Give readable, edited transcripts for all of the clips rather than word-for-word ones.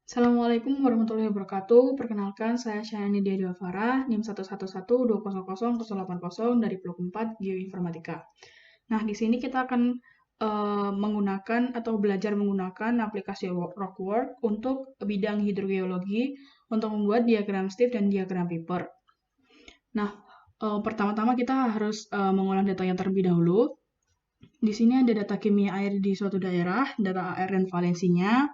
Assalamualaikum warahmatullahi wabarakatuh. Perkenalkan, saya Syahani Diadia Farah, NIM 111200080 dari Blok 4 Geoinformatika. Nah, di sini kita akan menggunakan atau belajar menggunakan aplikasi Rockwork untuk bidang hidrogeologi untuk membuat diagram Stiff dan diagram Paper. Nah, pertama-tama kita harus mengolah datanya terlebih dahulu. Di sini ada data kimia air di suatu daerah, data AR dan valensinya,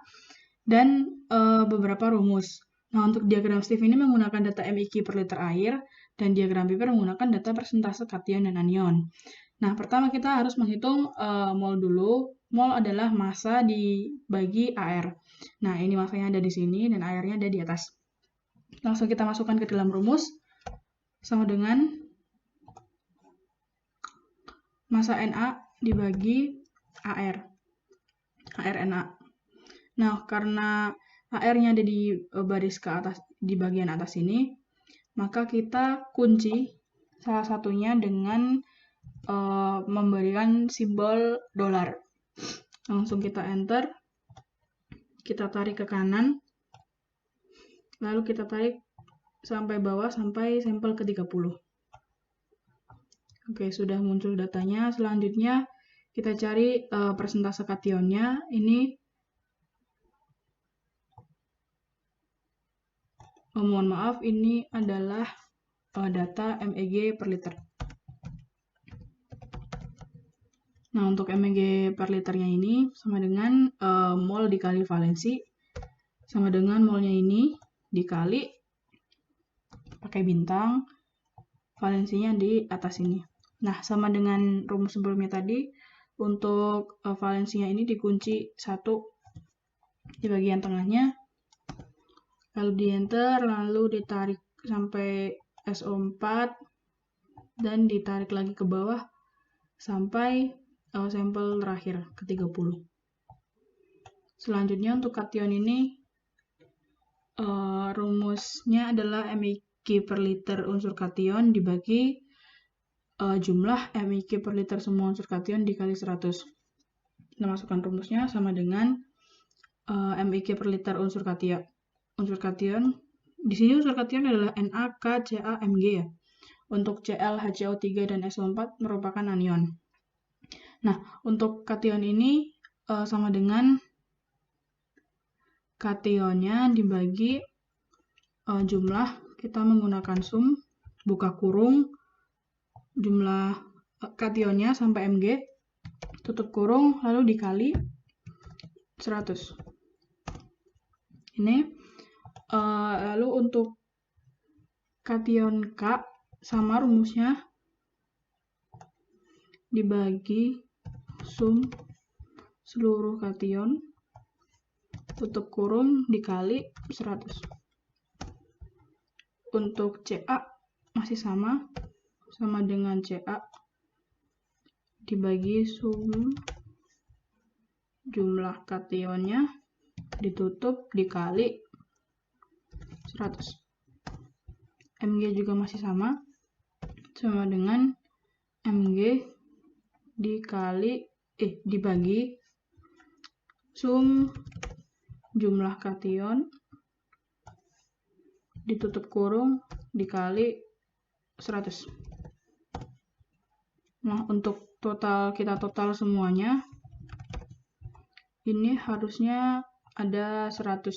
dan beberapa rumus. Nah, untuk diagram Stiff ini menggunakan data MIQ per liter air, dan diagram Paper menggunakan data persentase kation dan anion. Nah, pertama kita harus menghitung mol dulu. Mol adalah massa dibagi AR. Nah, ini massanya ada di sini, dan airnya ada di atas. Langsung kita masukkan ke dalam rumus, sama dengan massa Na dibagi AR. AR Na. Nah, karena AR-nya ada di baris ke atas, di bagian atas ini, maka kita kunci salah satunya dengan memberikan simbol dolar. Langsung kita enter, kita tarik ke kanan, lalu kita tarik sampai bawah sampai sampel ke 30. Oke, sudah muncul datanya. Selanjutnya kita cari persentase kationnya. Ini mohon maaf, ini adalah data MEG per liter. Nah, untuk MEG per liternya ini sama dengan mol dikali valensi, sama dengan molnya ini dikali pakai bintang, valensinya di atas ini. Nah, sama dengan rumus sebelumnya tadi, untuk valensinya ini dikunci 1 di bagian tengahnya, lalu di enter, lalu ditarik sampai SO4, dan ditarik lagi ke bawah sampai sampel terakhir ke 30. Selanjutnya untuk kation ini rumusnya adalah MIQ per liter unsur kation dibagi jumlah MIQ per liter semua unsur kation dikali 100. Kita masukkan rumusnya sama dengan MIQ per liter unsur kation. Di sini unsur kation adalah Na, K, Ca, Mg ya. Untuk Cl, HCO3 dan SO4 merupakan anion. Nah, untuk kation ini sama dengan kationnya dibagi jumlah, kita menggunakan sum, buka kurung, jumlah kationnya sampai Mg, tutup kurung, lalu dikali 100. Ini lalu untuk kation K sama rumusnya dibagi sum seluruh kation, tutup kurung, dikali 100. Untuk Ca masih sama dengan Ca dibagi sum jumlah kationnya ditutup dikali 100. Mg juga masih sama dengan Mg dibagi sum jumlah kation ditutup kurung dikali 100. Nah, untuk kita total semuanya ini harusnya ada 100.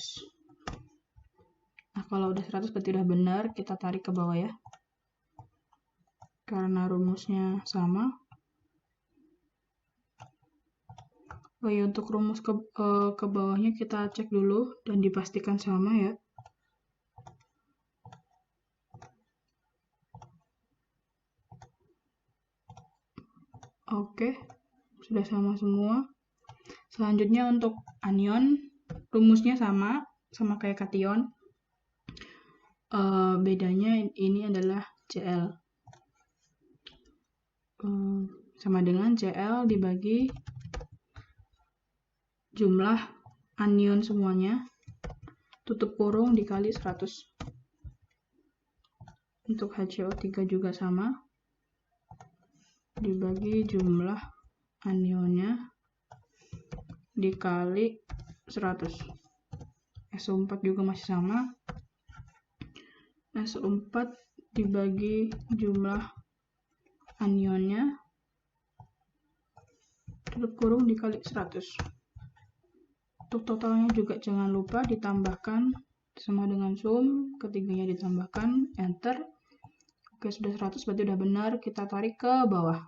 Nah, kalau udah 100 berarti udah benar, kita tarik ke bawah ya. Karena rumusnya sama. Oh ya, untuk rumus ke bawahnya kita cek dulu dan dipastikan sama ya. Oke, sudah sama semua. Selanjutnya untuk anion, rumusnya sama kayak kation. Bedanya ini adalah Cl. Sama dengan Cl dibagi jumlah anion semuanya, tutup kurung dikali 100. Untuk HCO3 juga sama, dibagi jumlah anionnya dikali 100. SO4 juga masih sama. SO4 dibagi jumlah anionnya, tutup kurung dikali 100. Untuk totalnya juga jangan lupa ditambahkan sama dengan sum, ketiganya ditambahkan, enter. Oke, sudah 100 berarti udah benar, kita tarik ke bawah.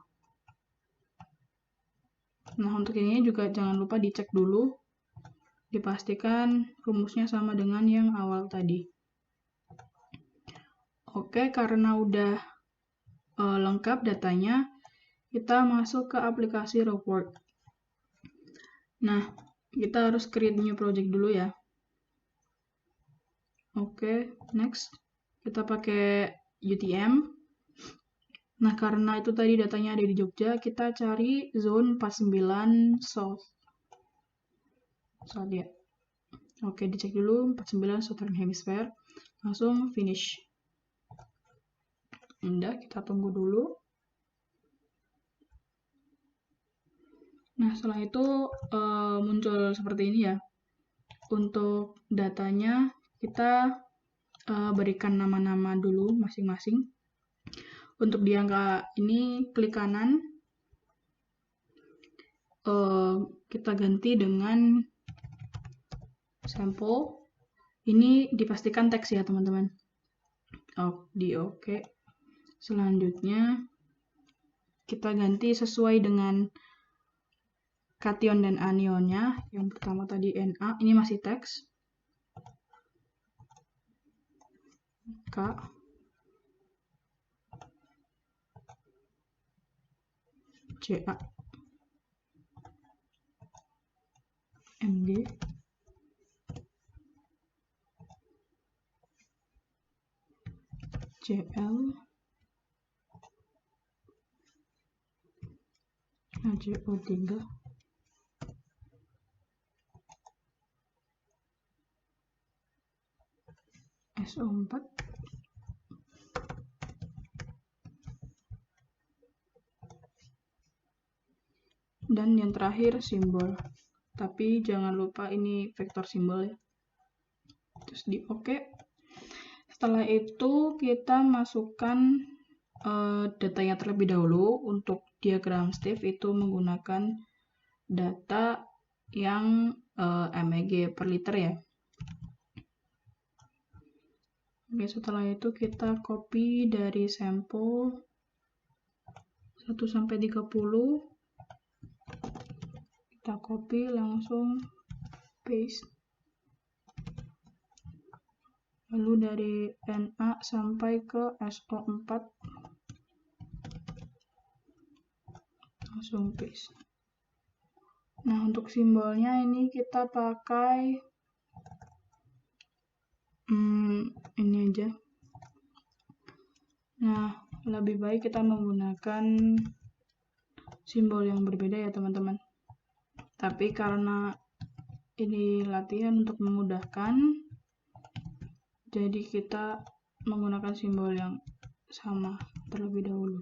Nah, untuk ini juga jangan lupa dicek dulu, dipastikan rumusnya sama dengan yang awal tadi. Oke, karena udah lengkap datanya, kita masuk ke aplikasi Rockwork. Nah, kita harus create new project dulu ya. Oke, next. Kita pakai UTM. Nah, karena itu tadi datanya ada di Jogja, kita cari zone 49 South. South ya. Oke, dicek dulu 49 Southern Hemisphere. Langsung finish. Udah, kita tunggu dulu. Nah, setelah itu muncul seperti ini ya. Untuk datanya kita berikan nama-nama dulu masing-masing. Untuk di angka ini klik kanan, kita ganti dengan sampel. Ini dipastikan teks ya teman-teman. Di oke. Selanjutnya kita ganti sesuai dengan kation dan anionnya. Yang pertama tadi Na, ini masih teks. K. Ca. Mg. Cl. HCO3. SO4. Dan yang terakhir simbol. Tapi jangan lupa ini vektor simbol ya. Terus di oke. Setelah itu kita masukkan datanya terlebih dahulu. Untuk diagram Steve itu menggunakan data yang MEG per liter ya. Oke, setelah itu kita copy dari sampel 1-30. Kita copy langsung paste. Lalu dari Na sampai ke SO4 langsung paste. Nah, untuk simbolnya ini kita pakai ini aja. Nah, lebih baik kita menggunakan simbol yang berbeda ya teman-teman. Tapi karena ini latihan untuk memudahkan, jadi kita menggunakan simbol yang sama terlebih dahulu.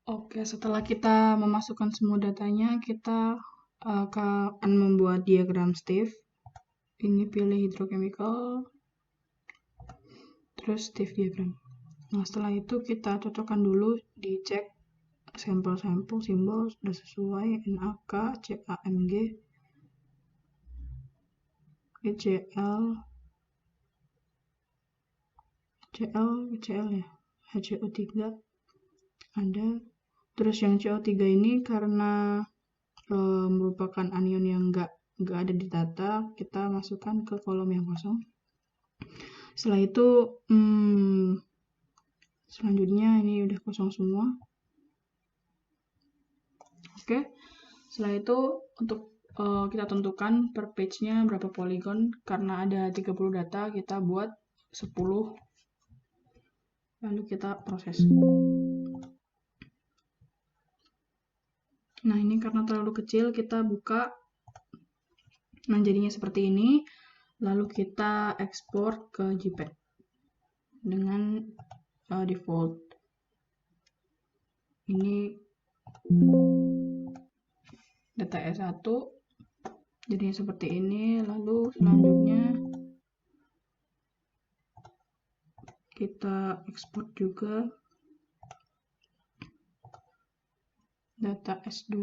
Oke, setelah kita memasukkan semua datanya, kita akan membuat diagram Steve. Ini pilih hydrochemical, terus Steve diagram. Nah, setelah itu kita cocokkan dulu, dicek sampel-sampel simbol sudah sesuai, NaK, CaMg, Cl ya, HCO3 ada. Terus yang CO3 ini karena merupakan anion yang nggak ada di data, kita masukkan ke kolom yang kosong. Setelah itu selanjutnya ini udah kosong semua. Oke, setelah itu untuk kita tentukan per page-nya berapa poligon. Karena ada 30 data, kita buat 10. Lalu kita proses. Nah, ini karena terlalu kecil, kita buka. Nah, jadinya seperti ini. Lalu kita ekspor ke JPEG dengan default. Ini data S1 jadinya seperti ini. Lalu selanjutnya kita ekspor juga data S2.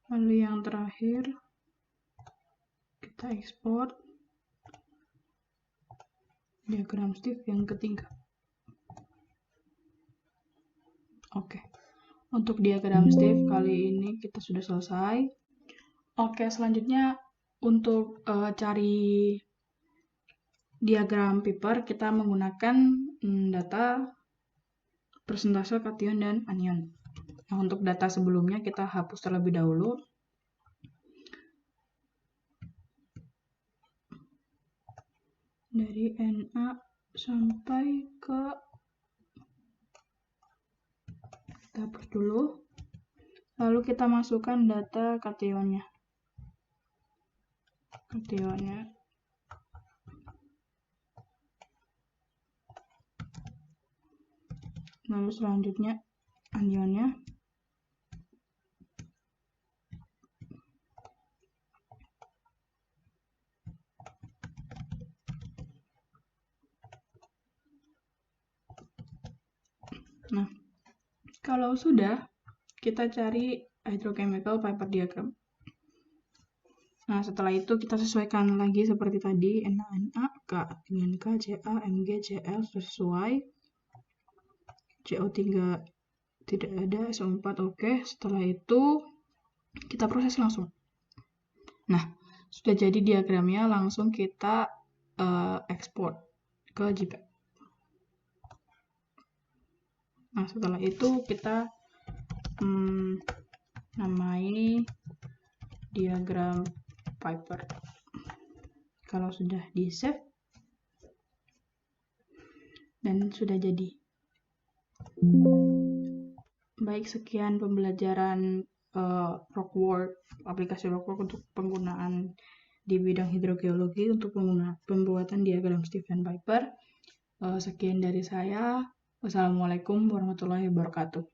Lalu yang terakhir kita ekspor diagram Steve yang ketiga. Oke, untuk diagram Steve kali ini kita sudah selesai. Oke, selanjutnya untuk cari diagram Piper kita menggunakan data persentase kation dan anion. Nah, untuk data sebelumnya kita hapus terlebih dahulu. Dari Na sampai ke, kita hapus dulu. Lalu kita masukkan data kationnya. Lalu selanjutnya anionnya. Nah, kalau sudah, kita cari hydrochemical Piper diagram. Nah, setelah itu kita sesuaikan lagi seperti tadi, Na, K dengan K, Ca, Mg, Cl sesuai. CO3 tidak ada, SO4 oke. Setelah itu kita proses langsung. Nah, sudah jadi diagramnya, langsung kita ekspor ke JPEG. Nah, setelah itu kita namai diagram Piper. Kalau sudah di save dan sudah jadi. Baik, sekian pembelajaran Rockwork, aplikasi Rockwork untuk penggunaan di bidang hidrogeologi untuk pembuatan diagram Steve dan Piper. Sekian dari saya. Wassalamualaikum warahmatullahi wabarakatuh.